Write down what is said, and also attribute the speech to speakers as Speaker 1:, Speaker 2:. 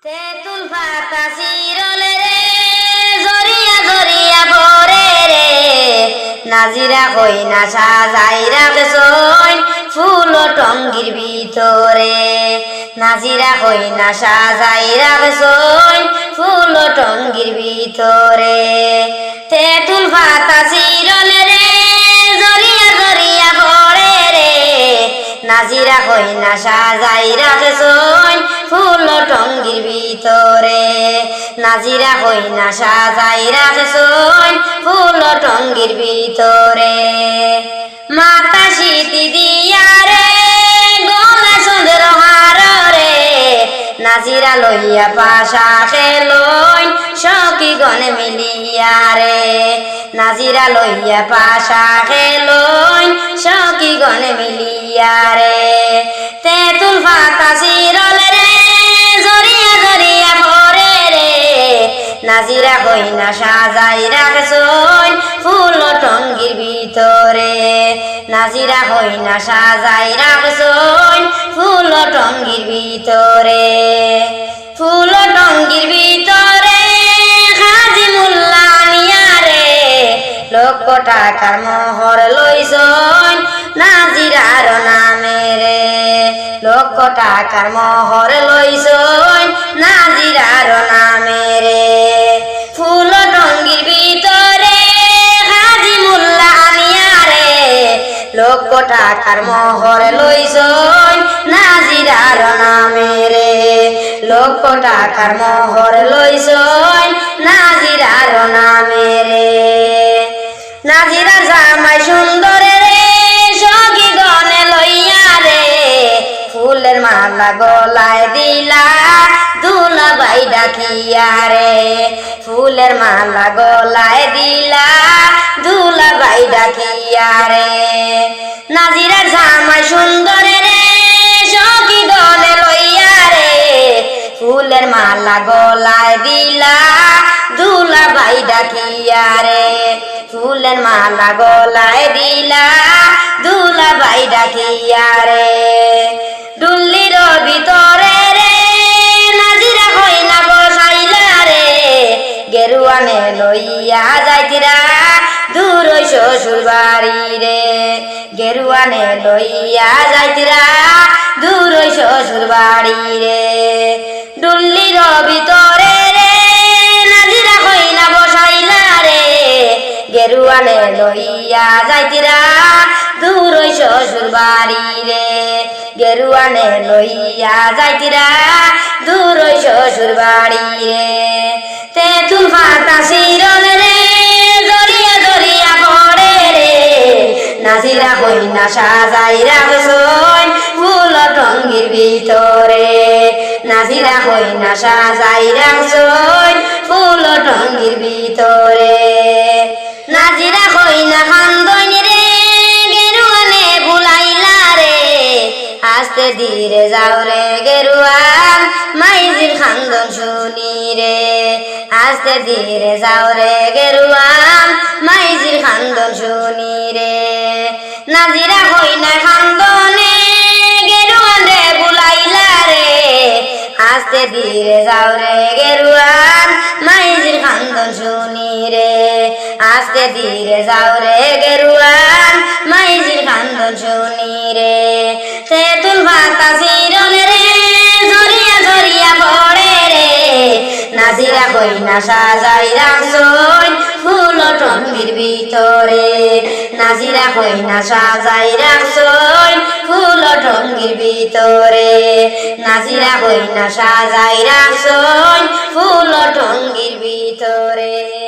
Speaker 1: তেঁতুল পাতা চিরলে রে জরিয়া জরিয়া ভরে রে নাজিরা কই না সাজাই রাখছইন ফুল টঙ্গির ভিতরে নাজিরা কই না সাজাই রাখছইন ফুল টঙ্গির ভিতরে তেঁতুল পাতা চিরলে রে জরিয়া জরিয়া ভরে রে নাজিরা কই না সাজাই রাখছইন ফুল টঙ্গির ভিতরে নাজিরা কই না সাজাই রাখছইন ফুল টঙ্গির ভিতরে মাতা শীতি দিয়া রে গলা সুন্দর হার রে নাজিরা লইয়া পাশা খেলইন সখী গনে মিলিয়া রে নাজিরা লইয়া পাশা খেলইন সখী গনে মিলিয়া রে তেঁতুল পাতা চিরলে রে জরিয়া জরিয়া ভরে রে নাজিরা কই না সাজাই রাখছইন ফুল টঙ্গির ভিতরে নাজিরা কই না সাজাই রাখছইন ফুল টঙ্গির ভিতরে ফুল টঙ্গির ভিতরে হাজি মুল্লা নিয়া রে লক্ষ টাকার মোহর লইছইন নাজিরার নামে রে লক্ষ টাকার মোহর লইছইন নাজিরার নামে রে ফুল টঙ্গির ভিতরে হাজি মুল্লা নিয়া রে লক্ষ টাকার মোহর লইছইন নাজিরার নামে রে লক্ষ টাকার মোহর লইছইন নাজিরার নামে রে নাজিরার জামাই সুন্দর রে সখী গনে লইয়া রে ফুলের মালা গলায় দিলা দুলা বাই ডাকিয়া রে ফুলের মালা গলায় দিলা দুলা বাই ডাকিয়া রে নাজিরার জামাই সুন্দর রে সখী গনে লইয়া রে ফুলের মালা গলায় দিলা দুলা বাই ডাকিয়া রে ফুলের মালা গলায় দিলা দুলা বাই ডাকিয়া রে ডুল্লির ভিতরে রে নাজিরা কই না বসাইলা রে গেরুয়ানে লইয়া যাইতিরা দূর শ্বশুর বাড়ি রে গেরুয়ানে লইয়া যাইতিরা দূর শ্বশুর বাড়ি রে ডুল্লির ভিতরে রে নাজিরা কই না বসাইলা রে গেরুয়ানে লইয়া যাইতিরা দূর শ্বশুর বাড়ি রে গেরুয়ানে লইয়া যাইতিরা দূর শ্বশুর বাড়ি রে তেঁতুল পাতা চিরলে রে জরিয়া জরিয়া ভরে রে নাজিরা কই না সাজাই রাখছইন ফুল টঙ্গির ভিতরে নাজিরা কই না সাজাই রাখছইন ফুল টঙ্গির ভিতরে নাজিরা কই না খান্দইন রে গেরুয়ানে ভুলাইলা রে আস্তে ধীরে যাও রে গেরুয়ান মাইজির খান্দন শুনি রে আস্তে ধীরে যাও রে গেরুয়ান মাইজির খান্দন শুনি রে নাজিরা কই না খান্দনে গেরুয়ান রে ভুলাইলা রে আস্তে ধীরে যাও রে গেরুয়ান মাইজির খান্দন শুনি রে আস্তে ধীরে যাও রে গেরুয়ান মাইজির খান্দন শুনি রে তেঁতুল পাতা চিরলে রে জরিয়া জরিয়া ভরে রে নাজিরা কই না সাজাই রাখছইন ফুল টঙ্গির ভিতরে নাজিরা কই না সাজাই রাখছইন ফুল টঙ্গির ভিতরে নাজিরা কই না সাজাই রাখছইন ফুল টঙ্গির ভিতরে।